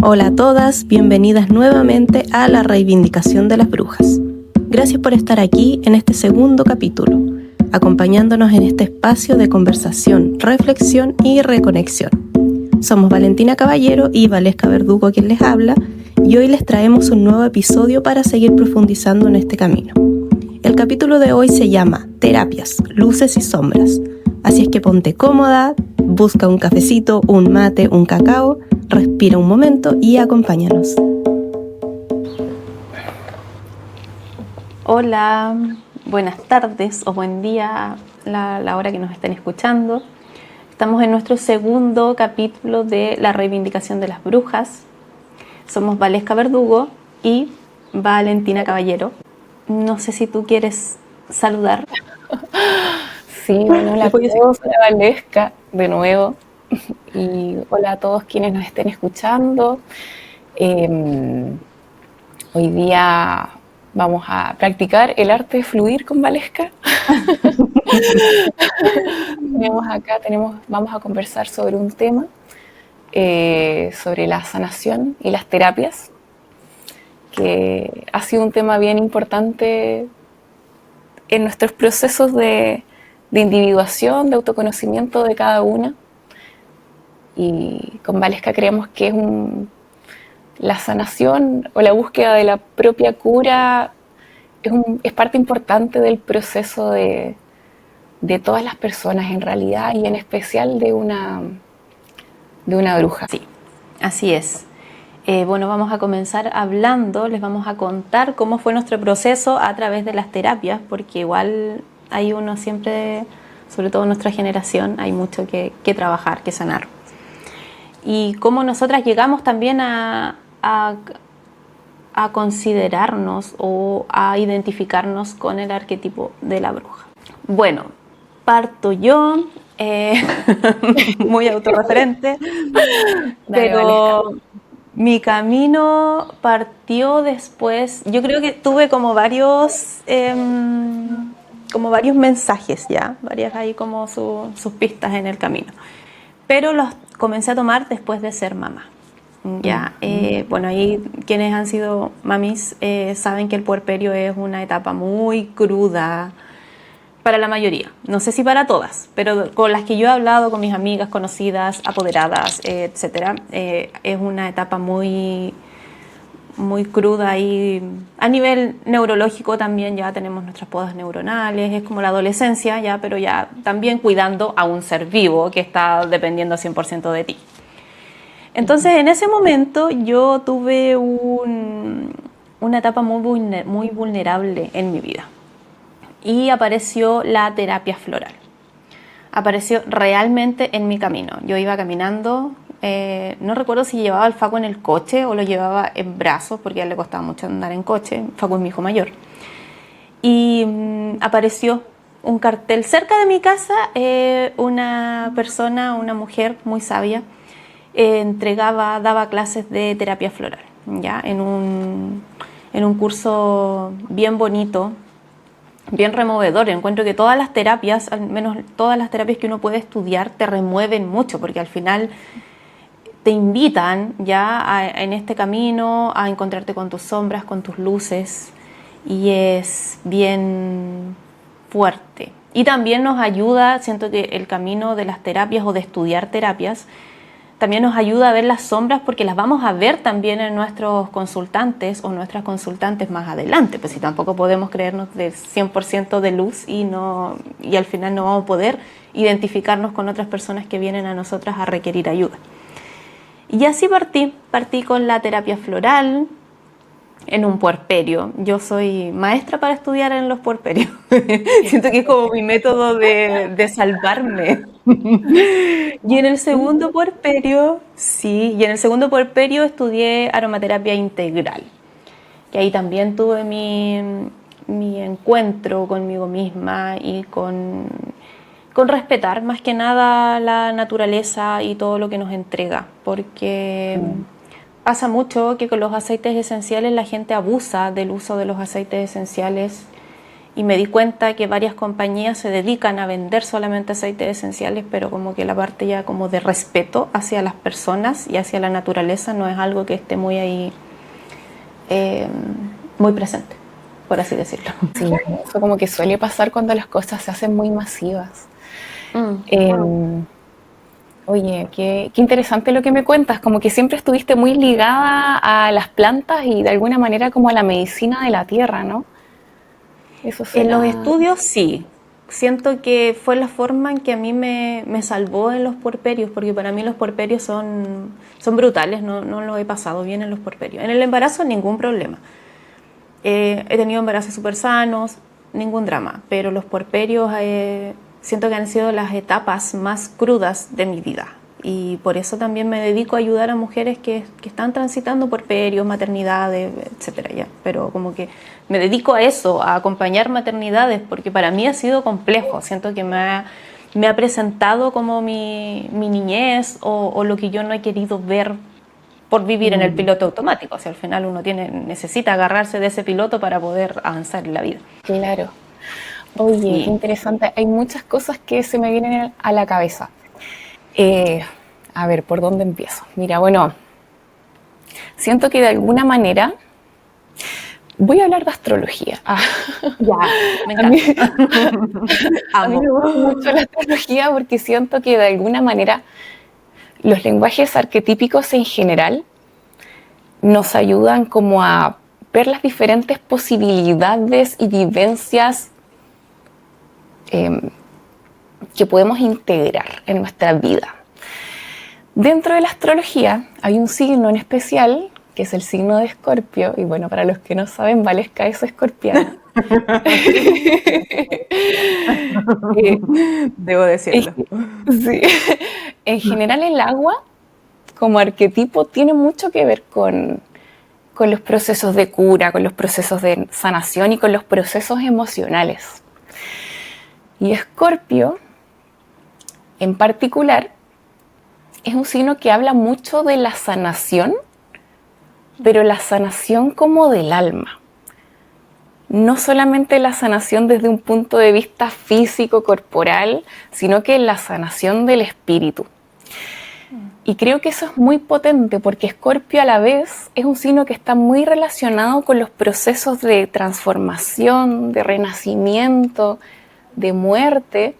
Hola a todas, bienvenidas nuevamente a la reivindicación de las brujas. Gracias por estar aquí en este segundo capítulo, acompañándonos en este espacio de conversación, reflexión y reconexión. Somos Valentina Caballero y Valesca Verdugo quien les habla, y hoy les traemos un nuevo episodio para seguir profundizando en este camino. El capítulo de hoy se llama Terapias, luces y sombras, así es que ponte cómoda, busca un cafecito, un mate, un cacao, respira un momento y acompáñanos. Hola, buenas tardes o buen día, la hora que nos estén escuchando. Estamos en nuestro segundo capítulo de la reivindicación de las brujas. Somos Valesca Verdugo y Valentina Caballero. No sé si tú quieres saludar. Sí, bueno, hola a todos, hola Valesca, de nuevo, y hola a todos quienes nos estén escuchando. Hoy día vamos a practicar el arte de fluir con Valesca. Vamos a conversar sobre un tema, sobre la sanación y las terapias, que ha sido un tema bien importante en nuestros procesos de individuación, de autoconocimiento de cada una. Y con Valesca creemos que la sanación o la búsqueda de la propia cura es parte importante del proceso de todas las personas en realidad, y en especial de una bruja. Sí, así es. Bueno, vamos a comenzar hablando, les vamos a contar cómo fue nuestro proceso a través de las terapias, porque igual hay uno siempre, sobre todo en nuestra generación, hay mucho que trabajar, que sanar. Y cómo nosotras llegamos también a considerarnos o a identificarnos con el arquetipo de la bruja. Bueno, parto yo, muy autorreferente, pero mi camino partió después. Yo creo que tuve como varios mensajes ya, varias ahí como sus pistas en el camino, pero los comencé a tomar después de ser mamá. Ya, bueno, ahí quienes han sido mamis saben que el puerperio es una etapa muy cruda para la mayoría. No sé si para todas, pero con las que yo he hablado, con mis amigas, conocidas, apoderadas, etcétera, es una etapa muy, muy cruda y a nivel neurológico también ya tenemos nuestras podas neuronales, es como la adolescencia ya, pero ya también cuidando a un ser vivo que está dependiendo 100% de ti. Entonces, en ese momento yo tuve una etapa muy vulnerable en mi vida y apareció la terapia floral. Apareció realmente en mi camino. Yo iba caminando, no recuerdo si llevaba al Facu en el coche o lo llevaba en brazos, porque a él le costaba mucho andar en coche. Facu es mi hijo mayor. Y apareció un cartel cerca de mi casa, una persona, una mujer muy sabia, daba clases de terapia floral, ¿ya? En un curso bien bonito, bien removedor. Encuentro que todas las terapias, al menos todas las terapias que uno puede estudiar, te remueven mucho, porque al final te invitan ya en este camino a encontrarte con tus sombras, con tus luces, y es bien fuerte. Y también nos ayuda, siento que el camino de las terapias o de estudiar terapias también nos ayuda a ver las sombras, porque las vamos a ver también en nuestros consultantes o nuestras consultantes más adelante, pues si tampoco podemos creernos de 100% de luz y al final no vamos a poder identificarnos con otras personas que vienen a nosotras a requerir ayuda. Y así partí con la terapia floral en un puerperio. Yo soy maestra para estudiar en los puerperios. Siento que es como mi método de salvarme. Y en el segundo puerperio, estudié aromaterapia integral. Y ahí también tuve mi encuentro conmigo misma y con respetar más que nada la naturaleza y todo lo que nos entrega, porque pasa mucho que con los aceites esenciales la gente abusa del uso de los aceites esenciales y me di cuenta que varias compañías se dedican a vender solamente aceites esenciales, pero como que la parte ya como de respeto hacia las personas y hacia la naturaleza no es algo que esté muy ahí, eh, muy presente, por así decirlo. Sí, eso como que suele pasar cuando las cosas se hacen muy masivas. Mm. Oye, qué interesante lo que me cuentas, como que siempre estuviste muy ligada a las plantas y de alguna manera como a la medicina de la tierra, ¿no? Eso En los suena... estudios sí. Siento que fue la forma en que a mí me salvó en los puerperios, porque para mí los puerperios son brutales, no lo he pasado bien en los puerperios. En el embarazo ningún problema. He tenido embarazos súper sanos, ningún drama, pero los puerperios siento que han sido las etapas más crudas de mi vida. Y por eso también me dedico a ayudar a mujeres que están transitando puerperios, maternidades, etcétera, ya. Pero como que me dedico a eso, a acompañar maternidades, porque para mí ha sido complejo. Siento que me ha presentado como mi niñez o lo que yo no he querido ver por vivir en el Mm, piloto automático. O sea, al final uno necesita agarrarse de ese piloto para poder avanzar en la vida. claro. Oye, qué Y interesante. Hay muchas cosas que se me vienen a la cabeza. Eh, a ver, ¿por dónde empiezo? Mira, bueno, siento que de alguna manera voy a hablar de astrología. ya, me A mí, encanta. a mí Amo. me gusta mucho la astrología porque siento que de alguna manera los lenguajes arquetípicos en general nos ayudan como a ver las diferentes posibilidades y vivencias eh, que podemos integrar en nuestra vida. Dentro de la astrología hay un signo en especial, que es el signo de Escorpio, y bueno, para los que no saben, Valesca es escorpiana. Eh, Debo decirlo. sí. En general el agua como arquetipo tiene mucho que ver con los procesos de cura, con los procesos de sanación y con los procesos emocionales. Y Escorpio, en particular, es un signo que habla mucho de la sanación, pero la sanación como del alma. No solamente la sanación desde un punto de vista físico, corporal, sino que la sanación del espíritu. Y creo que eso es muy potente porque Escorpio a la vez es un signo que está muy relacionado con los procesos de transformación, de renacimiento, de muerte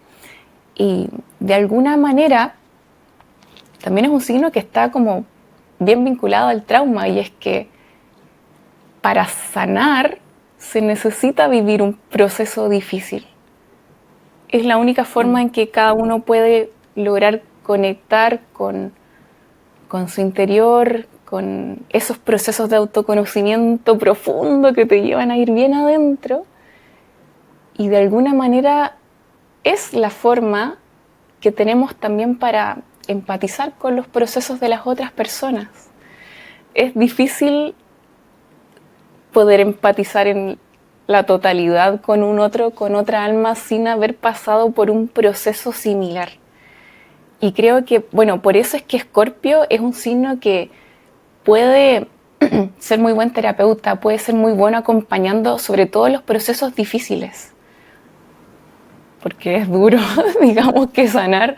y de alguna manera también es un signo que está como bien vinculado al trauma y es que para sanar se necesita vivir un proceso difícil. Es la única forma en que cada uno puede lograr conectar con su interior, con esos procesos de autoconocimiento profundo que te llevan a ir bien adentro y de alguna manera es la forma que tenemos también para empatizar con los procesos de las otras personas. Es difícil poder empatizar en la totalidad con un otro, con otra alma, sin haber pasado por un proceso similar. Y creo que, bueno, por eso es que Escorpio es un signo que puede ser muy buen terapeuta, puede ser muy bueno acompañando sobre todo los procesos difíciles, porque es duro, digamos, que sanar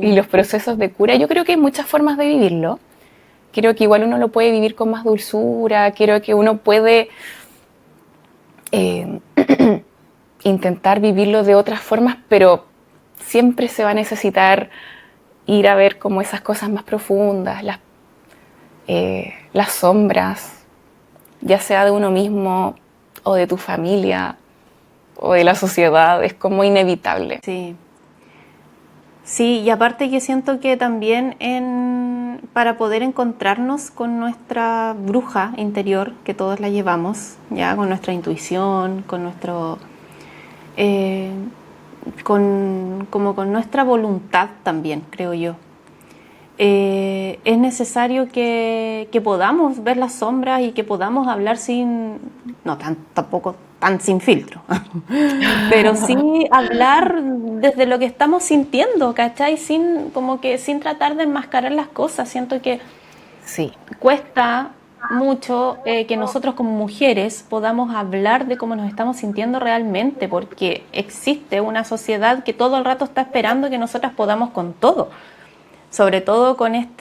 y los procesos de cura. Yo creo que hay muchas formas de vivirlo. Creo que igual uno lo puede vivir con más dulzura, creo que uno puede eh, intentar vivirlo de otras formas, pero siempre se va a necesitar ir a ver como esas cosas más profundas, las sombras, ya sea de uno mismo o de tu familia o de la sociedad, es como inevitable. Sí. Sí, y aparte que siento que también para poder encontrarnos con nuestra bruja interior, que todos la llevamos, ya con nuestra intuición, con nuestro como con nuestra voluntad también, creo yo. Es necesario que podamos ver las sombras y que podamos hablar tampoco tan sin filtro, pero sí hablar desde lo que estamos sintiendo, ¿cachai? Como que sin tratar de enmascarar las cosas. Siento que Sí, cuesta mucho que nosotros como mujeres podamos hablar de cómo nos estamos sintiendo realmente, porque existe una sociedad que todo el rato está esperando que nosotras podamos con todo. Sobre todo con estos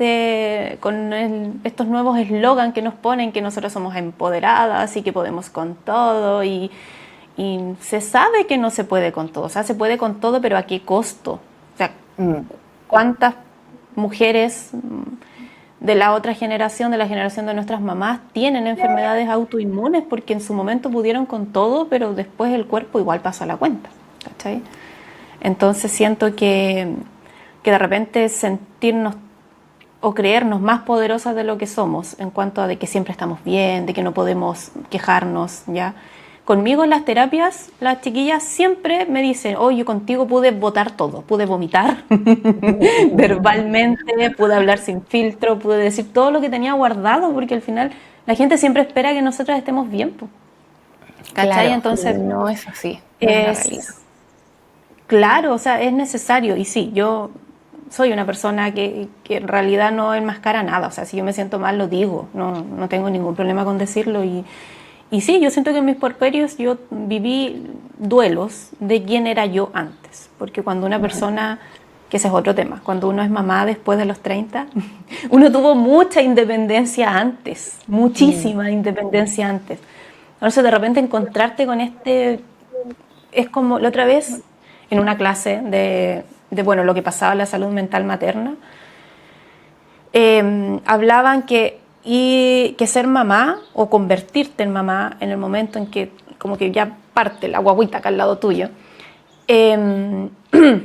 nuevos eslogans que nos ponen, que nosotros somos empoderadas y que podemos con todo, y se sabe que no se puede con todo, o sea, se puede con todo, pero ¿a qué costo? O sea, Mm, ¿cuántas mujeres de la otra generación, de la generación de nuestras mamás, tienen enfermedades autoinmunes porque en su momento pudieron con todo, pero después el cuerpo igual pasa la cuenta? ¿Cachai? Entonces siento que de repente sentirnos o creernos más poderosas de lo que somos en cuanto a de que siempre estamos bien, de que no podemos quejarnos, ¿ya? Conmigo en las terapias, las chiquillas siempre me dicen, oye, contigo pude botar todo, pude vomitar verbalmente, pude hablar sin filtro, pude decir todo lo que tenía guardado, porque al final la gente siempre espera que nosotras estemos bien, po, ¿cachai? claro, Entonces, no es así, no es la realidad. es claro, o sea, es necesario. Y sí, yo soy una persona que en realidad no enmascara nada. O sea, si yo me siento mal, lo digo. No tengo ningún problema con decirlo. Y sí, yo siento que en mis puerperios yo viví duelos de quién era yo antes. Porque cuando una persona, que ese es otro tema, cuando uno es mamá después de los 30, uno tuvo mucha independencia antes, Mm, muchísima independencia antes. Entonces, de repente encontrarte con es como la otra vez en una clase bueno, lo que pasaba en la salud mental materna, hablaban que ser mamá o convertirte en mamá en el momento en que como que ya parte la guaguita acá al lado tuyo, eh,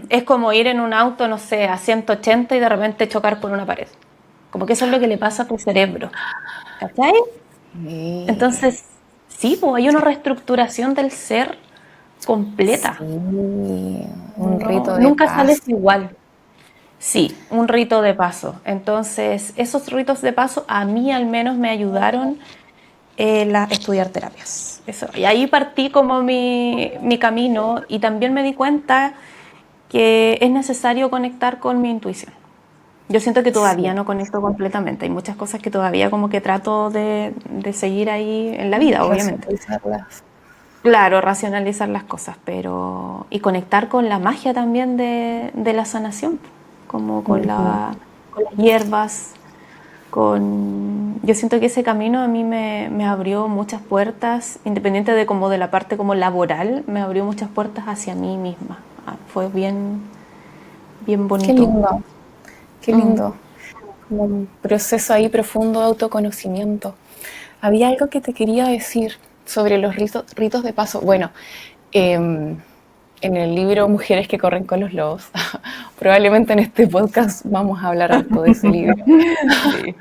es como ir en un auto, no sé, a 180 y de repente chocar con una pared. Como que eso es lo que le pasa a tu cerebro. ¿Cachai? sí, Entonces, sí, pues hay una reestructuración del ser completa. sí, un No, rito de nunca paz. sales igual. Sí, un rito de paso. Entonces, esos ritos de paso a mí al menos me ayudaron estudiar terapias. Eso. Y ahí partí como mi camino y también me di cuenta que es necesario conectar con mi intuición. Yo siento que todavía Sí, no conecto completamente. Hay muchas cosas que todavía como que trato de seguir ahí en la vida, obviamente. racionalizarlas. Claro, racionalizar las cosas, pero y conectar con la magia también de la sanación, como Ujú. con las hierbas, yo siento que ese camino a mí me abrió muchas puertas, independiente de como de la parte como laboral, me abrió muchas puertas hacia mí misma. Fue bien Qué bonito. lindo, qué Mm. lindo. Como un proceso ahí profundo de autoconocimiento. Había algo que te quería decir sobre los ritos de paso. Bueno, em, en el libro Mujeres que corren con los lobos, probablemente en este podcast vamos a hablar harto de ese libro. Sí.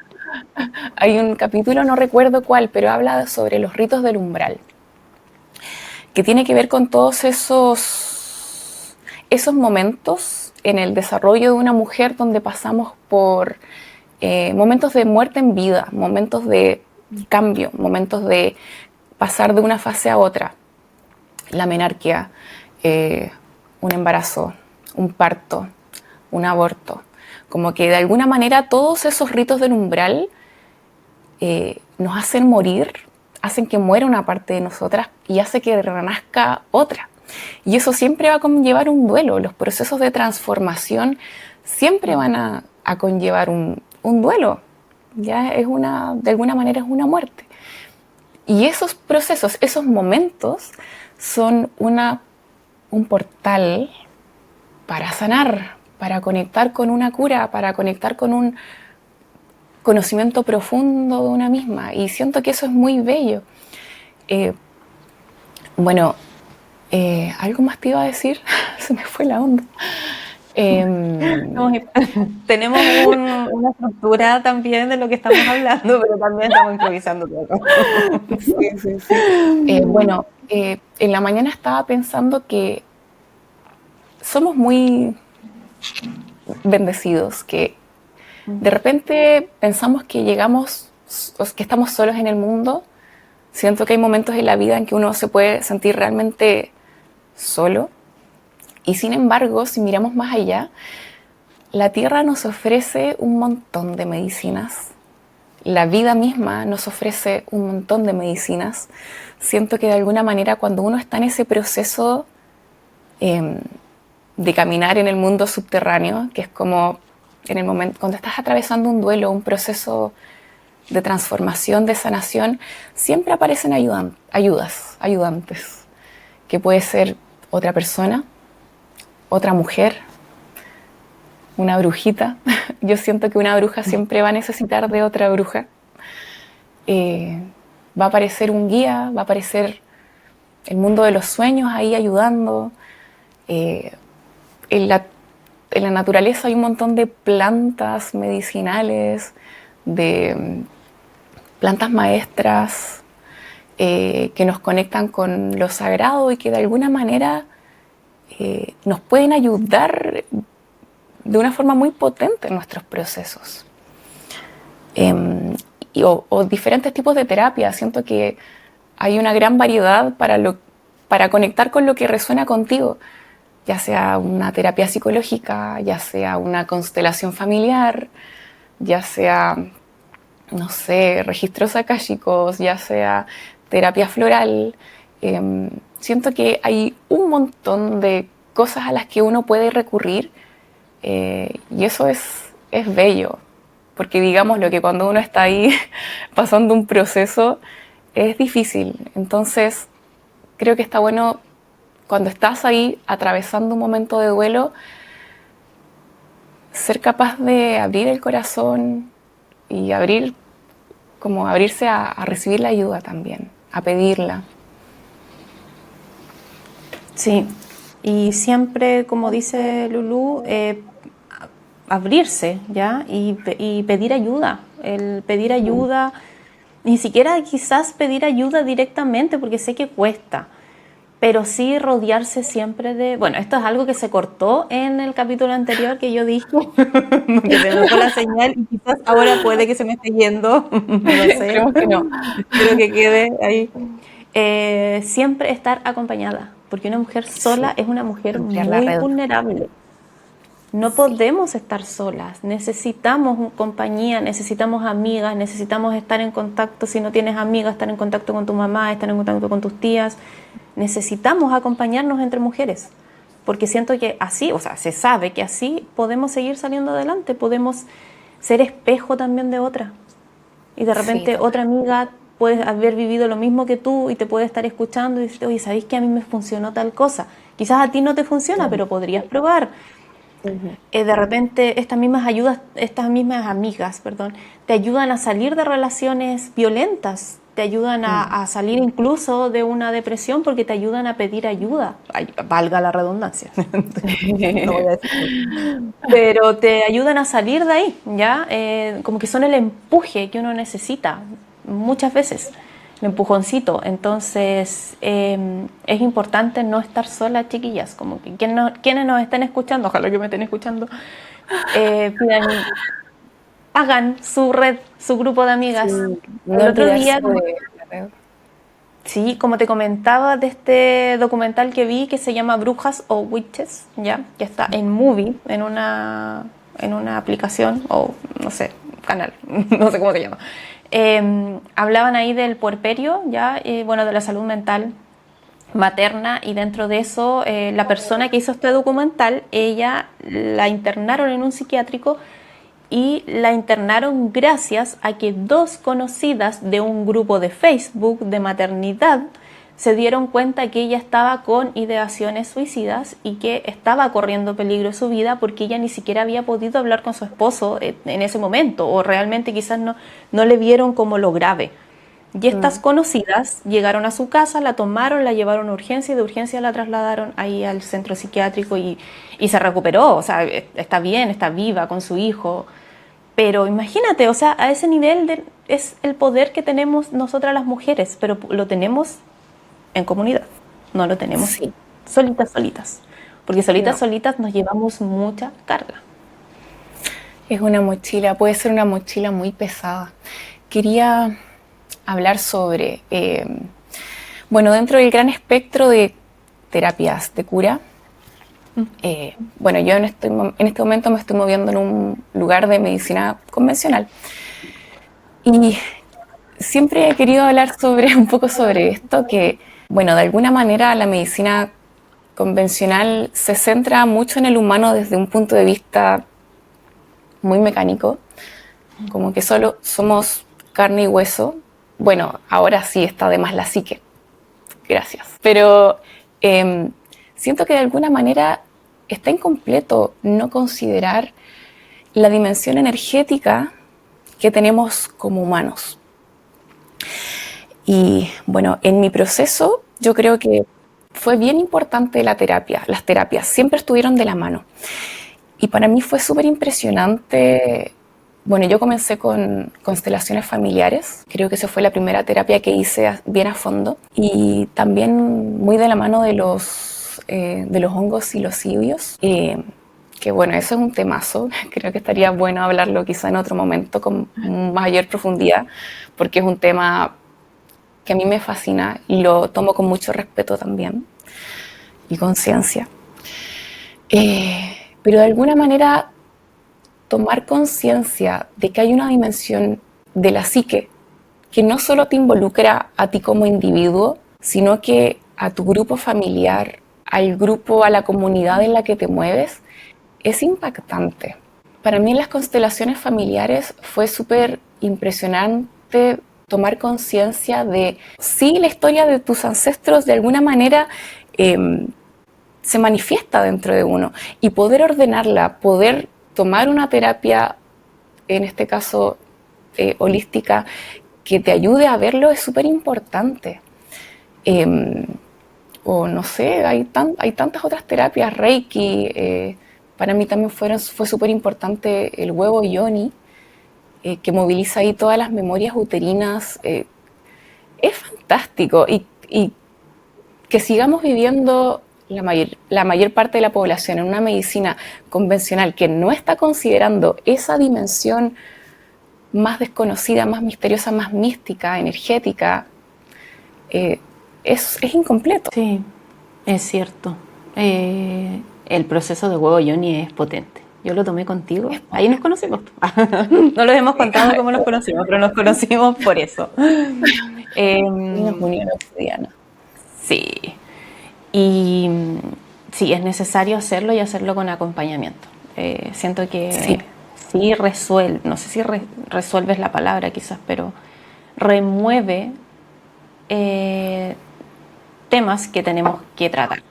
Hay un capítulo, no recuerdo cuál, pero habla sobre los ritos del umbral, que tiene que ver con todos esos momentos en el desarrollo de una mujer donde pasamos por momentos de muerte en vida, momentos de cambio, momentos de pasar de una fase a otra. La menarquia, eh, un embarazo, un parto, un aborto. Como que de alguna manera todos esos ritos del umbral nos hacen morir, hacen que muera una parte de nosotras y hace que renazca otra. Y eso siempre va a conllevar un duelo. Los procesos de transformación siempre van a conllevar un duelo. Ya es de alguna manera es una muerte. Y esos procesos, esos momentos son un portal para sanar, para conectar con una cura, para conectar con un conocimiento profundo de una misma. Y siento que eso es muy bello. Eh, bueno, algo más te iba a decir, se me fue la onda. Eh, Estamos tenemos una estructura también de lo que estamos hablando, pero también estamos improvisando todo. sí, sí, sí. Bueno, en la mañana estaba pensando que somos muy bendecidos, que de repente pensamos que llegamos, que estamos solos en el mundo. Siento que hay momentos en la vida en que uno se puede sentir realmente solo. Y sin embargo, si miramos más allá, la Tierra nos ofrece un montón de medicinas, la vida misma nos ofrece un montón de medicinas. Siento que de alguna manera cuando uno está en ese proceso de caminar en el mundo subterráneo, que es como en el momento cuando estás atravesando un duelo, un proceso de transformación, de sanación, siempre aparecen ayudantes, que puede ser otra persona, otra mujer, una brujita. Yo siento que una bruja siempre va a necesitar de otra bruja. Va a aparecer un guía, va a aparecer el mundo de los sueños ahí ayudando. En la naturaleza hay un montón de plantas medicinales, de plantas maestras que nos conectan con lo sagrado y que de alguna manera nos pueden ayudar de una forma muy potente en nuestros procesos. O diferentes tipos de terapia. Siento que hay una gran variedad para conectar con lo que resuena contigo, ya sea una terapia psicológica, ya sea una constelación familiar, ya sea, no sé, registros akáshicos, ya sea terapia floral. Siento que hay un montón de cosas a las que uno puede recurrir y eso es bello, porque digamos lo que cuando uno está ahí pasando un proceso es difícil. Entonces creo que está bueno cuando estás ahí atravesando un momento de duelo, ser capaz de abrir el corazón y abrirse a recibir la ayuda también, a pedirla. Sí, y siempre, como dice Lulú, abrirse, ¿ya? Y pedir ayuda. El pedir ayuda, ni siquiera quizás pedir ayuda directamente, porque sé que cuesta, pero sí rodearse siempre de... Bueno, esto es algo que se cortó en el capítulo anterior que yo dije, que se me fue la señal y quizás ahora puede que se me esté yendo, no lo sé. Esperemos que no. Espero que quede ahí. Siempre estar acompañada, porque una mujer sola es una mujer Ampliar la muy red. vulnerable. No podemos estar solas, necesitamos compañía, necesitamos amigas, necesitamos estar en contacto, si no tienes amigas, estar en contacto con tu mamá, estar en contacto con tus tías. Necesitamos acompañarnos entre mujeres, porque siento que así, o sea, se sabe que así podemos seguir saliendo adelante, podemos ser espejo también de otra. Y de repente otra amiga puede haber vivido lo mismo que tú y te puede estar escuchando y decirte, oye, ¿sabéis que a mí me funcionó tal cosa? Quizás a ti no te funciona, pero podrías probar. De repente estas mismas amigas, te ayudan a salir de relaciones violentas, te ayudan a salir incluso de una depresión porque te ayudan a pedir ayuda. Ay, valga la redundancia. No voy a decir. Pero te ayudan a salir de ahí, ¿ya? Como que son el empuje que uno necesita muchas veces. El empujoncito. Entonces, es importante no estar sola, chiquillas. Como que quienes nos estén escuchando, ojalá que me estén escuchando, hagan su red, su grupo de amigas. No El otro día, de la red. sí, como te comentaba de este documental que vi que se llama Brujas o Witches, ¿ya? Que está en Movie, en una aplicación o, no sé, canal, no sé cómo se llama. Hablaban ahí del puerperio, ¿ya? Bueno, de la salud mental materna, y dentro de eso la persona que hizo este documental, ella la internaron en un psiquiátrico y la internaron gracias a que dos conocidas de un grupo de Facebook de maternidad se dieron cuenta que ella estaba con ideaciones suicidas y que estaba corriendo peligro su vida porque ella ni siquiera había podido hablar con su esposo en ese momento, o realmente quizás no le vieron como lo grave. Y estas conocidas llegaron a su casa, la tomaron, la llevaron a urgencia y de urgencia la trasladaron ahí al centro psiquiátrico y se recuperó, o sea, está bien, está viva con su hijo. Pero imagínate, o sea, a ese nivel es el poder que tenemos nosotras las mujeres, pero lo tenemos en comunidad, no lo tenemos solitas, porque solitas nos llevamos mucha carga. Es una mochila, puede ser una mochila muy pesada. Quería hablar sobre, bueno, dentro del gran espectro de terapias de cura, bueno, yo en este momento me estoy moviendo en un lugar de medicina convencional, Y siempre he querido hablar un poco sobre esto, que, bueno, de alguna manera la medicina convencional se centra mucho en el humano desde un punto de vista muy mecánico, como que solo somos carne y hueso. Bueno, ahora sí está de más la psique, gracias. Pero siento que de alguna manera está incompleto no considerar la dimensión energética que tenemos como humanos. Y bueno, en mi proceso yo creo que fue bien importante la terapia. Las terapias siempre estuvieron de la mano. Y para mí fue súper impresionante. Bueno, yo comencé con constelaciones familiares. Creo que esa fue la primera terapia que hice bien a fondo. Y también muy de la mano de los hongos psilocibios. Que bueno, eso es un temazo. Creo que estaría bueno hablarlo quizá en otro momento con mayor profundidad, porque es un tema que a mí me fascina y lo tomo con mucho respeto también y conciencia. Pero de alguna manera tomar conciencia de que hay una dimensión de la psique que no solo te involucra a ti como individuo, sino que a tu grupo familiar, al grupo, a la comunidad en la que te mueves, es impactante. Para mí en las constelaciones familiares fue súper impresionante tomar conciencia de, sí, la historia de tus ancestros de alguna manera se manifiesta dentro de uno, y poder ordenarla, poder tomar una terapia, en este caso holística, que te ayude a verlo es súper importante. O no sé, hay tantas otras terapias, Reiki, para mí también fue súper importante el huevo yoni, que moviliza ahí todas las memorias uterinas. Es fantástico, y que sigamos viviendo la mayor parte de la población en una medicina convencional que no está considerando esa dimensión más desconocida, más misteriosa, más mística, energética, es incompleto. Sí, es cierto. El proceso de huevo Johnny es potente. Yo lo tomé contigo. Ahí nos conocimos. No les hemos contado cómo nos conocimos, pero nos conocimos por eso. Una unión obsidiana. Sí. Y sí, es necesario hacerlo y hacerlo con acompañamiento. Siento que sí resuelve, no sé si resuelve es la palabra quizás, pero remueve temas que tenemos que tratar,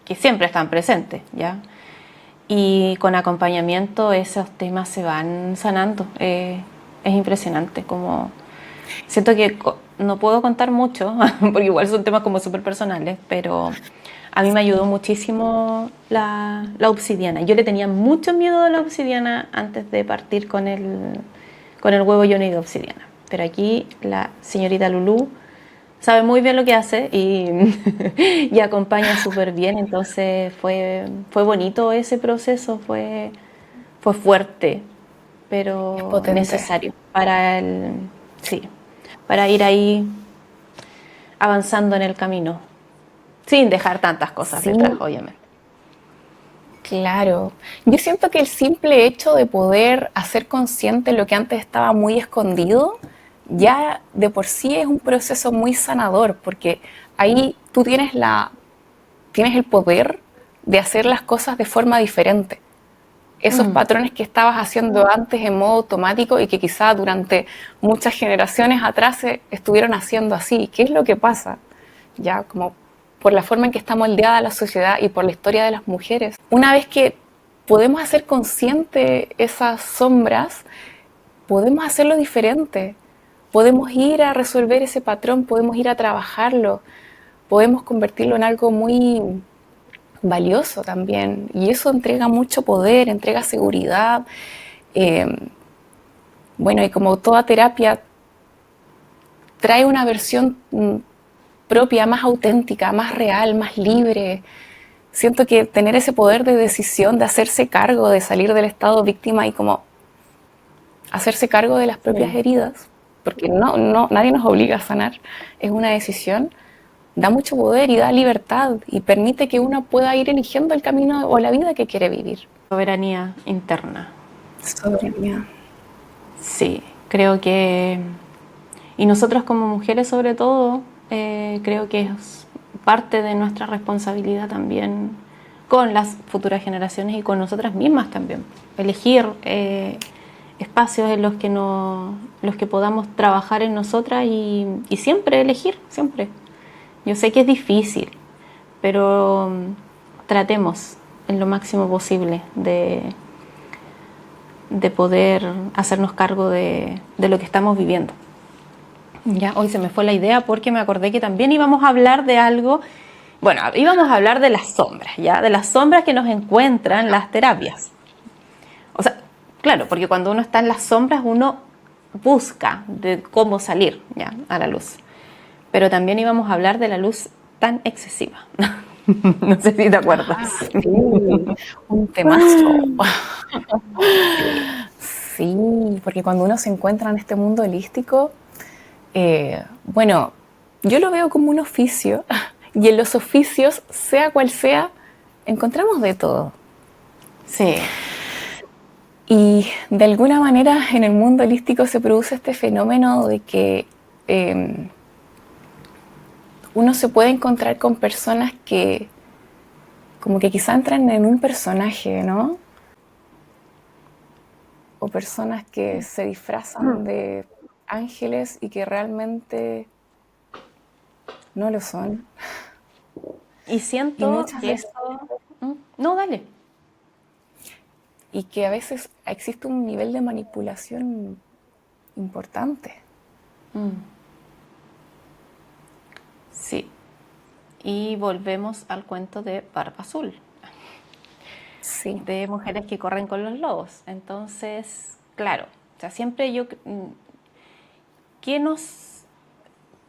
que siempre están presentes, ¿ya? Y con acompañamiento esos temas se van sanando. Es impresionante, como siento que no puedo contar mucho, porque igual son temas como súper personales, pero a mí me ayudó muchísimo la obsidiana. Yo le tenía mucho miedo a la obsidiana antes de partir con el huevo Johnny de obsidiana, pero aquí la señorita Lulú sabe muy bien lo que hace y acompaña súper bien, entonces fue bonito ese proceso, fue fuerte, pero necesario para ir ahí avanzando en el camino, sin dejar tantas cosas detrás, obviamente. Claro. Yo siento que el simple hecho de poder hacer consciente lo que antes estaba muy escondido, ya de por sí es un proceso muy sanador, porque ahí tú tienes el poder de hacer las cosas de forma diferente. Esos patrones que estabas haciendo antes en modo automático y que quizá durante muchas generaciones atrás se estuvieron haciendo así. ¿Qué es lo que pasa? Ya como por la forma en que está moldeada la sociedad y por la historia de las mujeres. Una vez que podemos hacer consciente esas sombras, podemos hacerlo diferente. Podemos ir a resolver ese patrón, podemos ir a trabajarlo, podemos convertirlo en algo muy valioso también. Y eso entrega mucho poder, entrega seguridad. Bueno, y como toda terapia, trae una versión propia, más auténtica, más real, más libre. Siento que tener ese poder de decisión, de hacerse cargo, de salir del estado víctima y como hacerse cargo de las propias heridas, porque nadie nos obliga a sanar, es una decisión, da mucho poder y da libertad y permite que uno pueda ir eligiendo el camino o la vida que quiere vivir. Soberanía interna. Soberanía. Sí. Creo que, y nosotras como mujeres sobre todo, creo que es parte de nuestra responsabilidad también con las futuras generaciones y con nosotras mismas también. Elegir espacios en los que podamos trabajar en nosotras y siempre elegir, siempre. Yo sé que es difícil, pero tratemos en lo máximo posible de poder hacernos cargo de lo que estamos viviendo. Ya, hoy se me fue la idea porque me acordé que también íbamos a hablar de algo, bueno, íbamos a hablar de las sombras, ¿ya? De las sombras que nos encuentran las terapias. O sea, claro, porque cuando uno está en las sombras uno busca de cómo salir, ¿ya? A la luz. Pero también íbamos a hablar de la luz tan excesiva. No sé si te acuerdas. Sí, un temazo. Sí. Sí, porque cuando uno se encuentra en este mundo holístico, bueno, yo lo veo como un oficio y en los oficios, sea cual sea, encontramos de todo. Sí. Y de alguna manera en el mundo holístico se produce este fenómeno de que uno se puede encontrar con personas que como que quizá entran en un personaje, ¿no? O personas que se disfrazan de ángeles y que realmente no lo son. Y Y siento muchas que veces, eso... No, dale. y que a veces existe un nivel de manipulación importante. Sí. Y volvemos al cuento de Barba Azul, Sí. de mujeres que corren con los lobos. Entonces, claro, o sea, siempre yo... ¿Qué nos...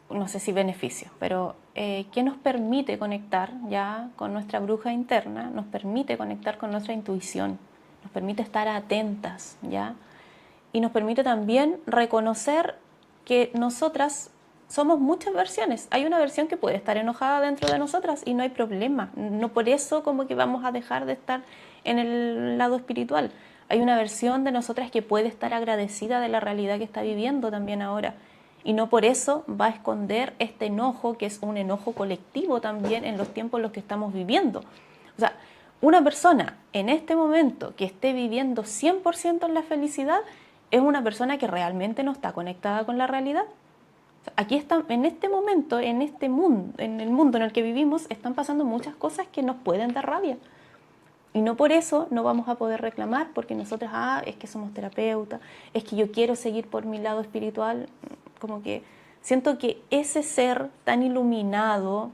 no sé si beneficio, pero ¿qué nos permite conectar ya con nuestra bruja interna? Nos permite conectar con nuestra intuición, nos permite estar atentas, ¿ya? Y nos permite también reconocer que nosotras somos muchas versiones. Hay una versión que puede estar enojada dentro de nosotras y no hay problema. No por eso como que vamos a dejar de estar en el lado espiritual. Hay una versión de nosotras que puede estar agradecida de la realidad que está viviendo también ahora. Y no por eso va a esconder este enojo, que es un enojo colectivo también en los tiempos en los que estamos viviendo. O sea, una persona en este momento que esté viviendo 100% en la felicidad es una persona que realmente no está conectada con la realidad. O sea, aquí está, en este momento, en este mundo, en el mundo en el que vivimos, están pasando muchas cosas que nos pueden dar rabia. Y no por eso no vamos a poder reclamar, porque nosotros, es que somos terapeutas, es que yo quiero seguir por mi lado espiritual. Como que siento que ese ser tan iluminado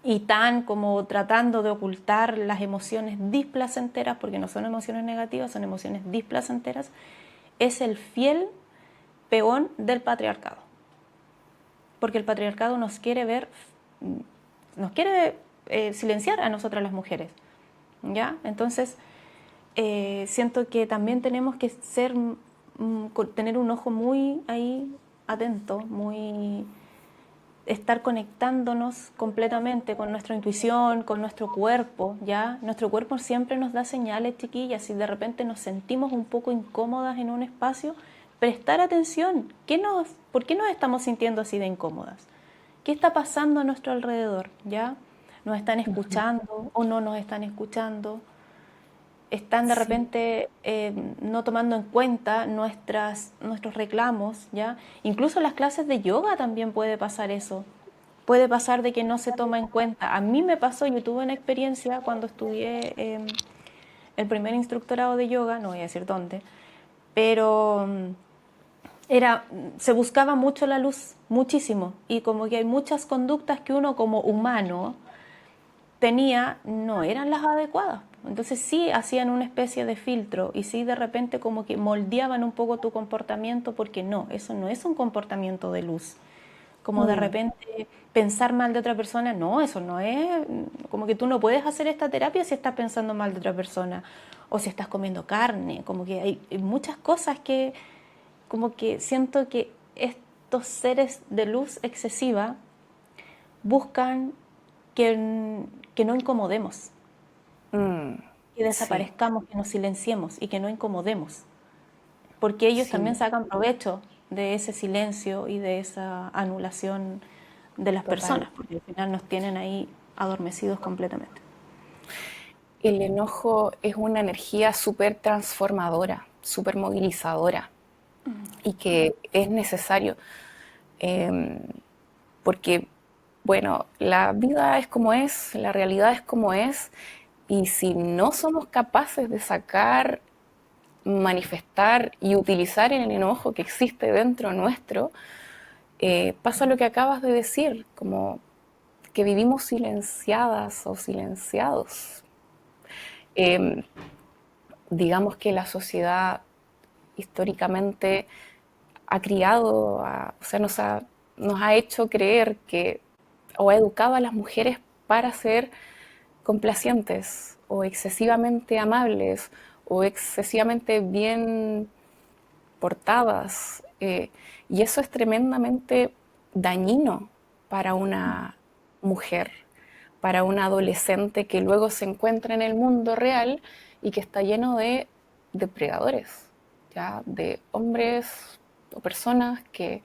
y tan como tratando de ocultar las emociones displacenteras, porque no son emociones negativas, son emociones displacenteras, es el fiel peón del patriarcado. Porque el patriarcado nos quiere ver, nos quiere silenciar a nosotras las mujeres. ¿Ya? Entonces, siento que también tenemos que tener un ojo muy ahí atento, muy estar conectándonos completamente con nuestra intuición, con nuestro cuerpo, ¿ya? Nuestro cuerpo siempre nos da señales, chiquillas, si de repente nos sentimos un poco incómodas en un espacio, prestar atención. ¿Por qué nos estamos sintiendo así de incómodas? ¿Qué está pasando a nuestro alrededor, ¿ya? ¿Nos están escuchando o no nos están escuchando? Están de Sí. repente no tomando en cuenta nuestros reclamos, ¿ya? Incluso en las clases de yoga también puede pasar eso. Puede pasar de que no se toma en cuenta. A mí me pasó, yo tuve una experiencia cuando estudié el primer instructorado de yoga, no voy a decir dónde, pero se buscaba mucho la luz, muchísimo, y como que hay muchas conductas que uno como humano tenía no eran las adecuadas. Entonces sí hacían una especie de filtro y sí de repente como que moldeaban un poco tu comportamiento porque no, eso no es un comportamiento de luz. Como de repente pensar mal de otra persona, no, eso no es, como que tú no puedes hacer esta terapia si estás pensando mal de otra persona o si estás comiendo carne, como que hay muchas cosas que como que siento que estos seres de luz excesiva buscan que no incomodemos, que Sí. desaparezcamos, que nos silenciemos y que no incomodemos. porque ellos también Sí, sacan provecho de ese silencio y de esa anulación de las total. personas, porque al final nos tienen ahí adormecidos completamente. El enojo es una energía súper transformadora, súper movilizadora y que es necesario eh, porque, bueno, la vida es como es, la realidad es como es y si no somos capaces de sacar, manifestar y utilizar el enojo que existe dentro nuestro, pasa lo que acabas de decir, como que vivimos silenciadas o silenciados. Eh, digamos que la sociedad históricamente ha criado, o sea, nos ha hecho creer que, o ha educado a las mujeres para ser complacientes o excesivamente amables o excesivamente bien portadas. Y eso es tremendamente dañino para una mujer, para una adolescente que luego se encuentra en el mundo real y que está lleno de depredadores, ¿ya? De hombres o personas que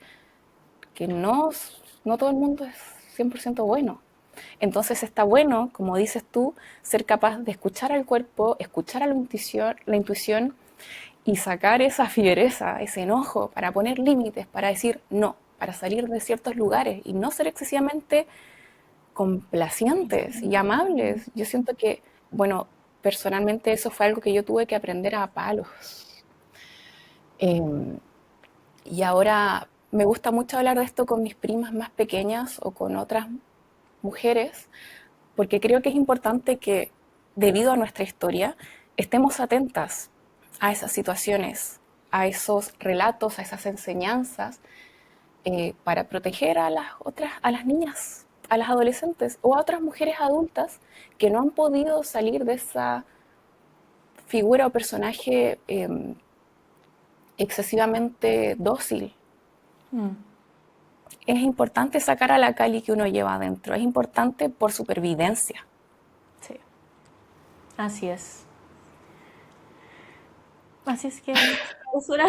no todo el mundo es 100% bueno. Entonces está bueno, como dices tú, ser capaz de escuchar al cuerpo, escuchar a la intuición y sacar esa fiereza, ese enojo, para poner límites, para decir no, para salir de ciertos lugares y no ser excesivamente complacientes y amables. Yo siento que, bueno, personalmente eso fue algo que yo tuve que aprender a palos. Eh, y ahora me gusta mucho hablar de esto con mis primas más pequeñas o con otras mujeres, porque creo que es importante que, debido a nuestra historia, estemos atentas a esas situaciones, a esos relatos, a esas enseñanzas, para proteger a las otras, a las niñas, a las adolescentes o a otras mujeres adultas que no han podido salir de esa figura o personaje excesivamente dócil. Mm, Es importante sacar a la Cali que uno lleva adentro, es importante por supervivencia. sí, así es. Así es que, clausura.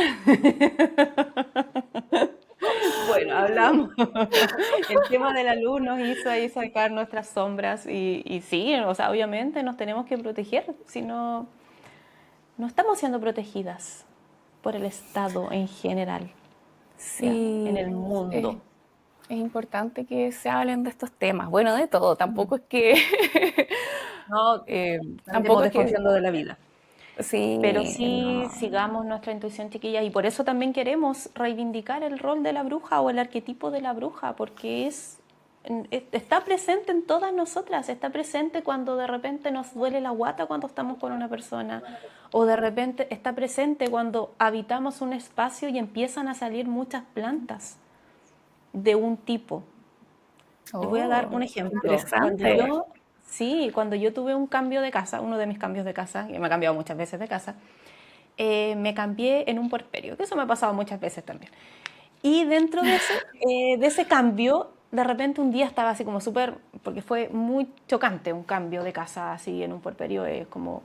Bueno, hablamos. El tema de la luz nos hizo ahí sacar nuestras sombras y sí, o sea, obviamente nos tenemos que proteger, si no, no estamos siendo protegidas por el Estado en general, ya, en Sí, el es, mundo. es importante que se hablen de estos temas. Bueno, de todo, tampoco es que, No andemos tampoco es que, desconfiando de la vida. Pero sí, sí no, sigamos nuestra intuición, chiquillas, y por eso también queremos reivindicar el rol de la bruja o el arquetipo de la bruja, porque está presente en todas nosotras, está presente cuando de repente nos duele la guata cuando estamos con una persona, o de repente está presente cuando habitamos un espacio y empiezan a salir muchas plantas de un tipo. Les voy a dar un oh, ejemplo. interesante. Cuando yo tuve un cambio de casa, uno de mis cambios de casa, que me he cambiado muchas veces de casa, me cambié en un puerperio, que eso me ha pasado muchas veces también. Y dentro de ese cambio, de repente un día estaba así como súper, porque fue muy chocante un cambio de casa así en un puerperio, es como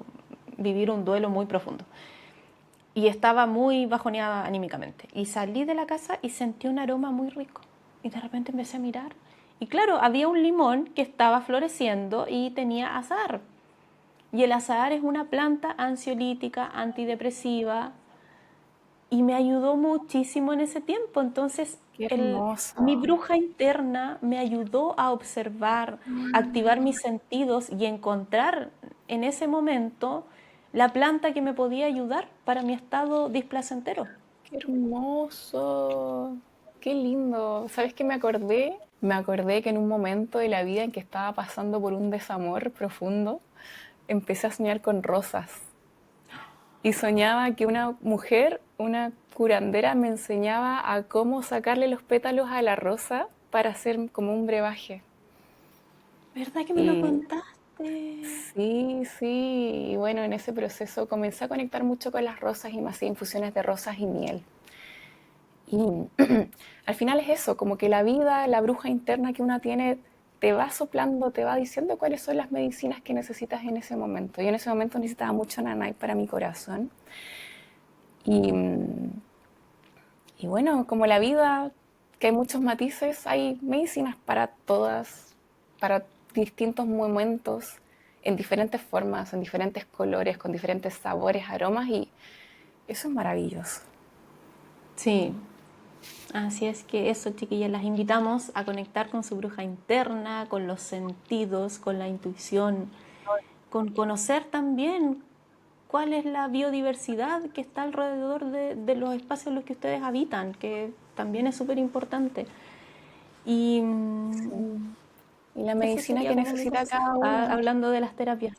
vivir un duelo muy profundo. Y estaba muy bajoneada anímicamente. Y salí de la casa y sentí un aroma muy rico. Y de repente empecé a mirar. Y claro, había un limón que estaba floreciendo y tenía azahar. Y el azahar es una planta ansiolítica, antidepresiva, y me ayudó muchísimo en ese tiempo. Entonces, Qué mi hermoso. bruja interna me ayudó a observar, activar mis sentidos y encontrar en ese momento la planta que me podía ayudar para mi estado displacentero. Qué hermoso. Qué lindo. ¿Sabes qué me acordé? Me acordé que en un momento de la vida en que estaba pasando por un desamor profundo, empecé a soñar con rosas. Y soñaba que una mujer, una curandera, me enseñaba a cómo sacarle los pétalos a la rosa para hacer como un brebaje. ¿Verdad que me lo Y contaste? sí, sí. Y bueno, en ese proceso comencé a conectar mucho con las rosas y me hacía infusiones de rosas y miel. Y al final es eso, como que la vida, la bruja interna que una tiene, te va soplando, te va diciendo cuáles son las medicinas que necesitas en ese momento. Yo en ese momento necesitaba mucho nanay para mi corazón. Y Y bueno, como la vida, que hay muchos matices, hay medicinas para todas, para distintos momentos, en diferentes formas, en diferentes colores, con diferentes sabores, aromas, y eso es maravilloso. Sí, así es que eso, chiquillas, las invitamos a conectar con su bruja interna, con los sentidos, con la intuición, con conocer también cuál es la biodiversidad que está alrededor de los espacios en los que ustedes habitan, que también es súper importante. Y Sí. Y la eso medicina sería que como mi necesita consejo, cada uno. hablando de las terapias.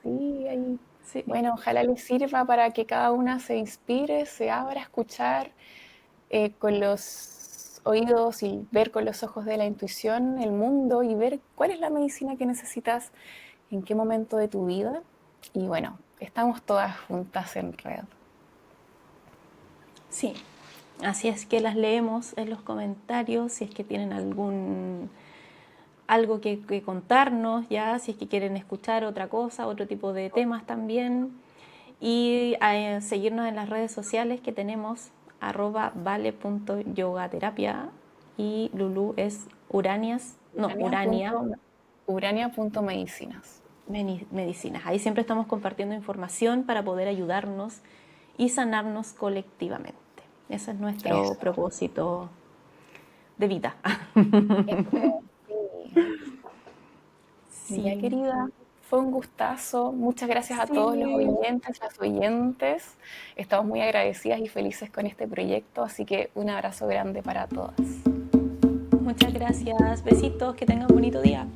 Sí, ahí. Sí, Bueno, ojalá les sirva para que cada una se inspire, se abra a escuchar con los oídos y ver con los ojos de la intuición el mundo y ver cuál es la medicina que necesitas en qué momento de tu vida. Y bueno, estamos todas juntas en red. sí. Así es que las leemos en los comentarios si es que tienen algo que contarnos, ya, si es que quieren escuchar otra cosa, otro tipo de temas también. Y seguirnos en las redes sociales que tenemos @vale.yogaterapia y Lulu es Uranias, no, Urania Urania.medicinas. Medicinas. Ahí siempre estamos compartiendo información para poder ayudarnos y sanarnos colectivamente. Ese es nuestro Eso. propósito de vida. Eso, sí. Ya Sí, querida, fue un gustazo. Muchas gracias a todos los sí. oyentes, las oyentes. Estamos muy agradecidas y felices con este proyecto, así que un abrazo grande para todas. Muchas gracias. Besitos, que tengan un bonito día.